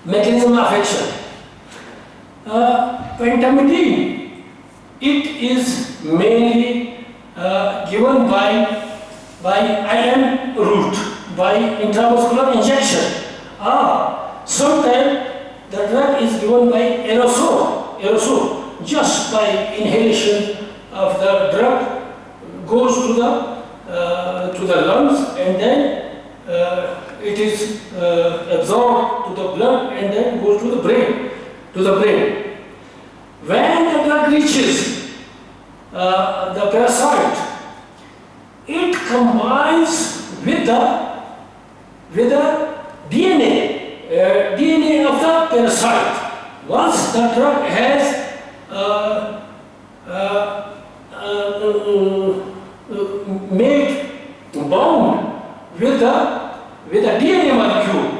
Mechanism of action. Pentamidine, it is mainly given by IM route, by intramuscular injection. Sometimes the drug is given by aerosol, just by inhalation of the drug goes to the lungs, and then it is absorbed to the blood and then goes to the brain. When the drug reaches the parasite, it combines with the DNA of the parasite. Once the drug has made bound with the DNA molecule,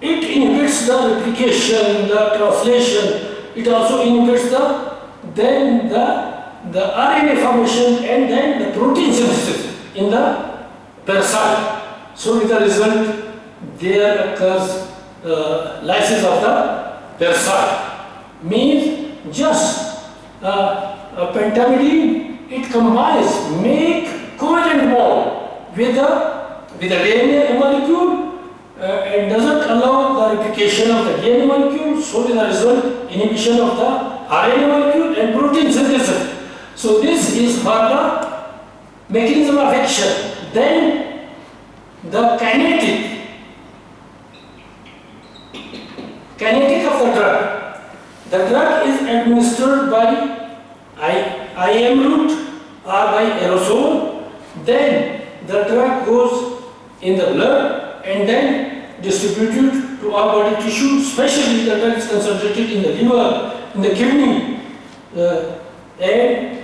it inhibits the replication, the translation. It also inhibits the RNA formation and then the protein synthesis in the parasite. So with the result, there occurs lysis of the parasite. Means just pentamidine, it combines, make covalent bond with the DNA molecule and doesn't allow the replication of the DNA molecule. So with the result, inhibition of the RNA molecule and protein synthesis. So this is for the mechanism of action. Then the kinetic of the drug. The drug is administered by IM route or by aerosol. Then the drug goes in the blood and then distributed to all body tissue. Especially the drug is concentrated in the liver, in the kidney, and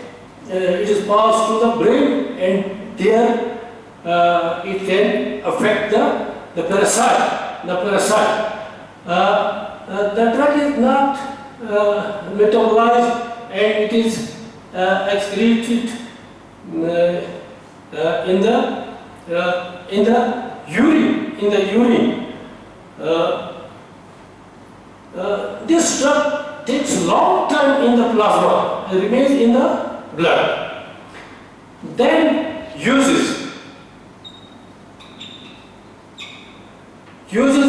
it is passed to the brain, and there it can affect the parasite. The drug is not metabolized, and it is excreted in the urine. This drug takes long time in the plasma, it remains in the blood. Then uses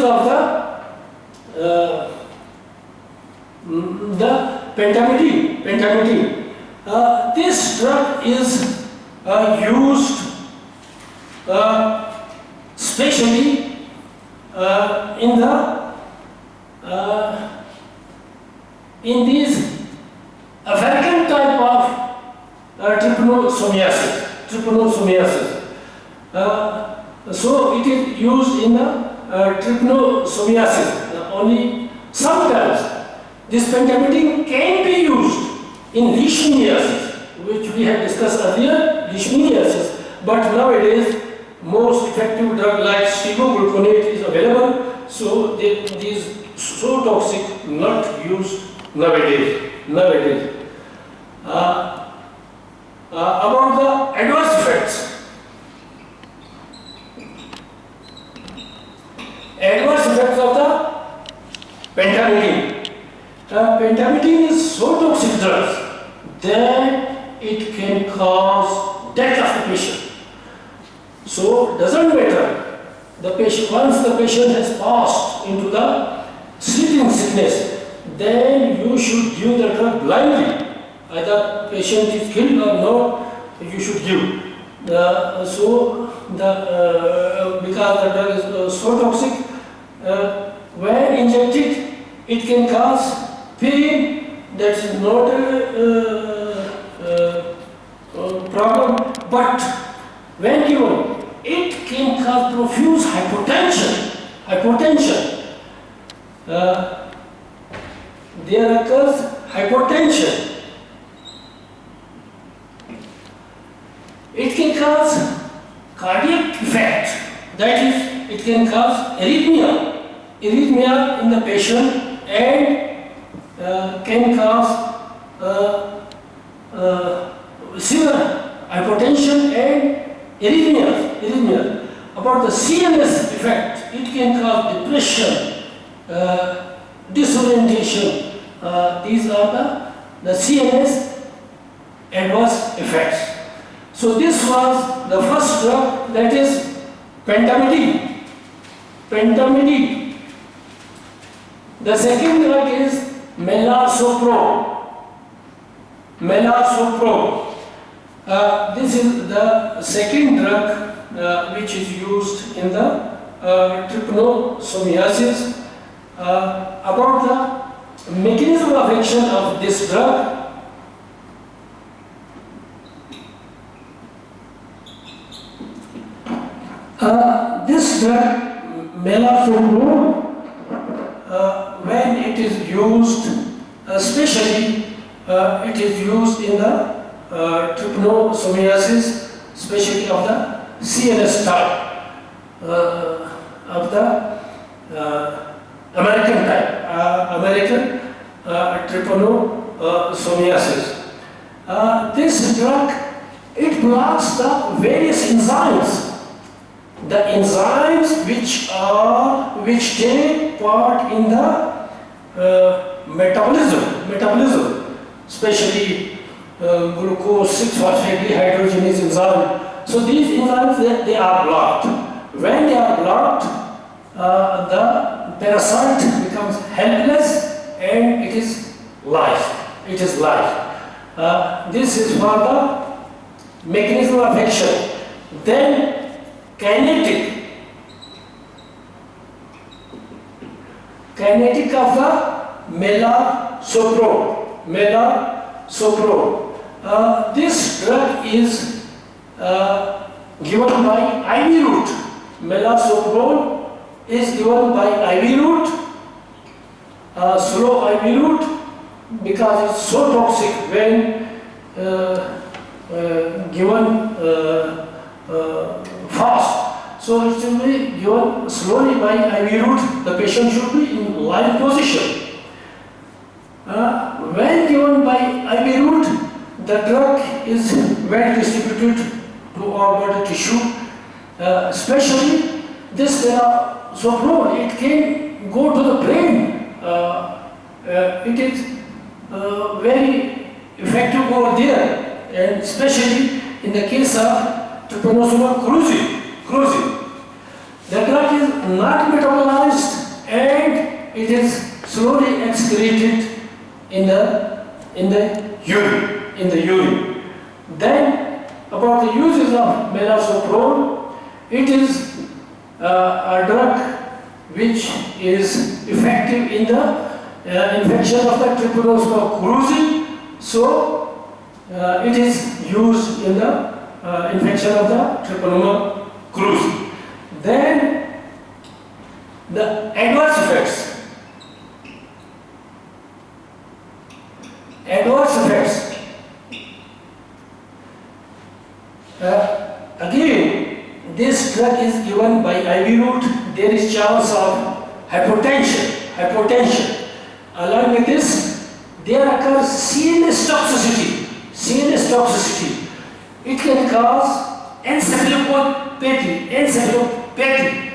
of the pentamidine. This drug is used specially in these African type of trypanosomiasis. So it is used in the trypanosomiasis. Only sometimes this pentamidine can be used in leishmaniasis, which we have discussed earlier, leishmaniasis. But nowadays, most effective drug like stigogluconate is available, so these so toxic, not used nowadays. About the adverse effects. Adverse effects of the pentamidine. Pentamidine is so toxic drug that it can cause death of the patient. So doesn't matter the patient, once the patient has passed into the sleeping sickness, then you should give the drug blindly. Either patient is killed or not, you should give. Because the drug is so toxic, when injected, it can cause pain. That is not a problem. But when given, it can cause profuse hypotension. There occurs hypotension. It can cause cardiac effect, that is, it can cause arrhythmia in the patient, and can cause severe hypotension and arrhythmia. About the CNS effect, it can cause depression, disorientation. These are the CNS adverse effects. So this was the first drug, that is pentamidine. Pentamidine. The second drug is melarsoprol. Melarsoprol. This is the second drug which is used in the trypanosomiasis. About the mechanism of action of this drug. This drug, melarsoprol, when it is used, especially it is used in the trypanosomiasis, especially of the CNS type, of the American type, American trypanosomiasis. This drug, it blocks the various enzymes. The enzymes which take part in the metabolism, especially glucose 6-phosphate dehydrogenase enzyme. So these enzymes, they are blocked. When they are blocked, the parasite becomes helpless and it is life. It is life. This is for the mechanism of action. Then kinetic of the melarsoprol. This drug is given by IV route. Melarsoprol is given by IV route, slow IV route, because it's so toxic when given fast. So it should be given slowly by IV route. The patient should be in lying position. When given by IV route, the drug is well distributed to all body tissue. Especially this melarsoprol, it can go to the brain. It is very effective over there, and especially in the case of Trypanosoma cruzi. The drug is not metabolized and it is slowly excreted in the urine. Then about the uses of melarsoprol, it is a drug which is effective in the infection of the Trypanosoma cruzi. So it is used in the infection of the Trypanosoma cruzi. Then the adverse effects. Again, this drug is given by IV route. There is chance of hypotension. Along with this, there occurs CNS toxicity. It can cause encephalopathy,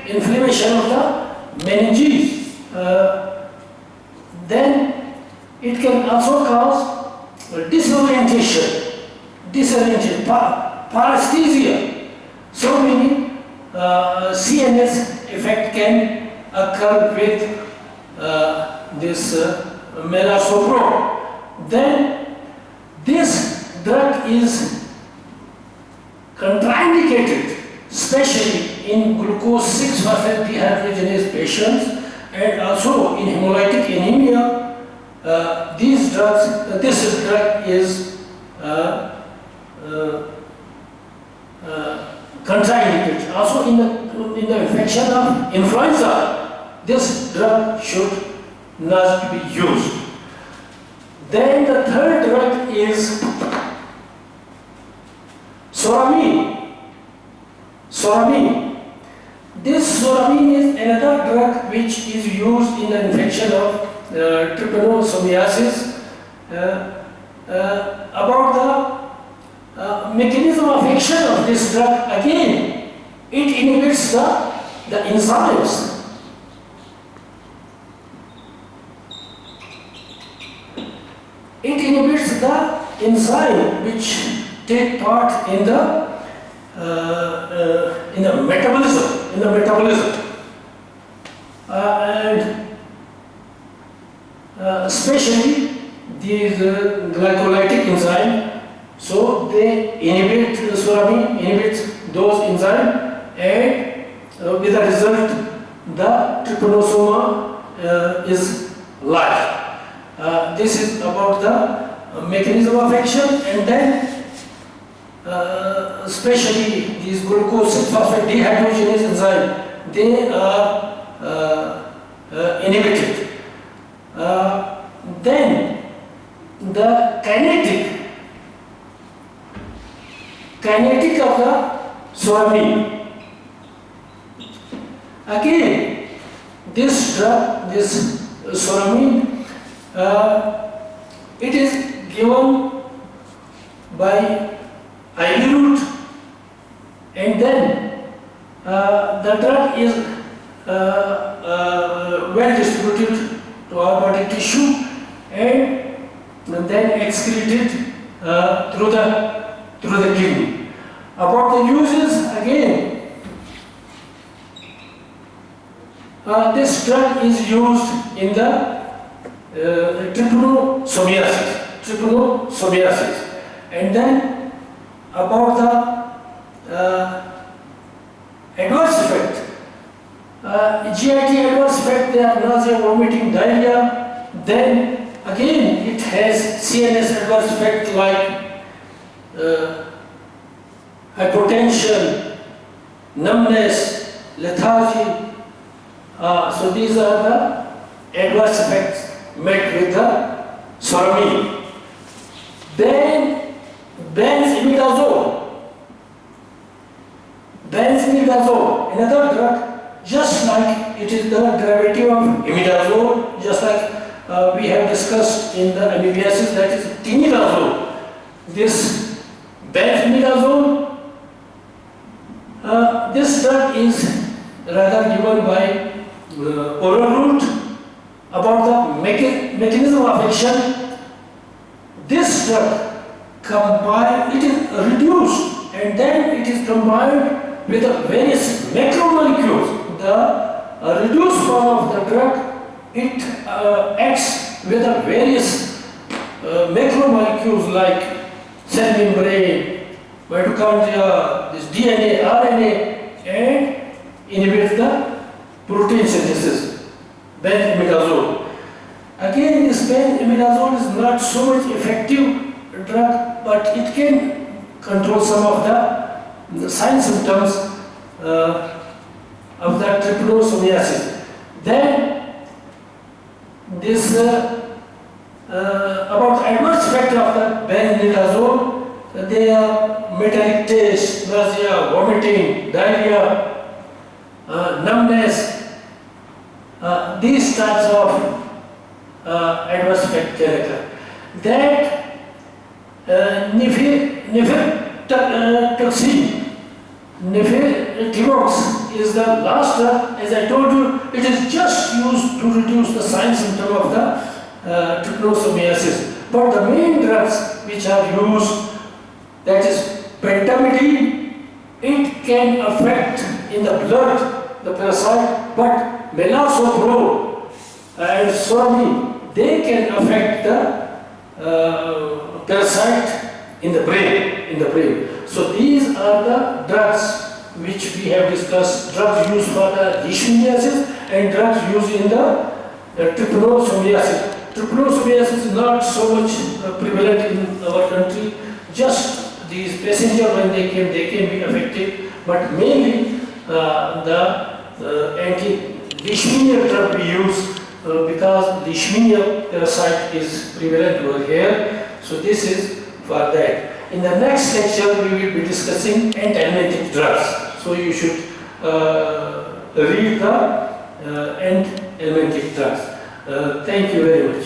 inflammation of the meninges. Then it can also cause disorientation, paresthesia. So many CNS effect can occur with this melarsoprol. Then this drug is contraindicated, especially in glucose 6-phosphate dehydrogenase patients, and also in hemolytic anemia. This drug is contraindicated. Also in the infection of influenza, this drug should not be used. Then the third drug is soramine. This soramine is another drug which is used in the infection of trypanosomiasis. About the mechanism of action of this drug, again, it inhibits the enzymes. enzyme which take part in the metabolism, and especially these glycolytic enzyme. So they inhibit those enzymes, and with the result, the trypanosoma is live. This is about the mechanism of action, and then especially these glucose 6-phosphate dehydrogenase enzyme, they are inhibited. Then the kinetic of the soramine. Again, this drug, this soramine, it is given by IV route, and then the drug is well distributed to our body tissue, and then excreted through the kidney. About the uses, again, this drug is used in the trypanosomiasis, and then about the adverse effect. GIT adverse effect, they are nausea, vomiting, diarrhea. Then again it has CNS adverse effect like hypotension, numbness, lethargy. So these are the adverse effects met with the soramine. Then benzimidazole, another drug, just like it is the derivative of imidazole, just like we have discussed in the amoebiasis, that is tinidazole. This benzimidazole, this drug is rather given by oral route. About the mechanism of action, this drug combined, it is reduced, and then it is combined with the various macromolecules. The reduced form of the drug, it acts with the various macromolecules like cell membrane, mitochondria, this DNA, RNA, and inhibits the protein synthesis. Benzimidazole. Again, this benzimidazole is not so much effective drug, but it can control some of the sign symptoms of the trypanosomiasis. Then this about the adverse effect of the benzimidazole, they are metallic taste, nausea, vomiting, diarrhea, numbness. These types of adverse effect can occur. That nifurtimox is the last drug. As I told you, it is just used to reduce the sign symptom of the trypanosomiasis. But the main drugs which are used, that is pentamidine, it can affect in the blood the parasite, but Melarsoprol and soramine, they can affect the parasite in the brain. So these are the drugs which we have discussed, drugs used for the leishmaniasis and drugs used in the trypanosomiasis. Trypanosomiasis is not so much prevalent in our country. Just these passengers, when they can be affected, but mainly the anti-leishmania drug we use because leishmania parasite is prevalent over here. So this is for that. In the next lecture, we will be discussing antiemetic drugs. So you should read the antiemetic drugs. Thank you very much.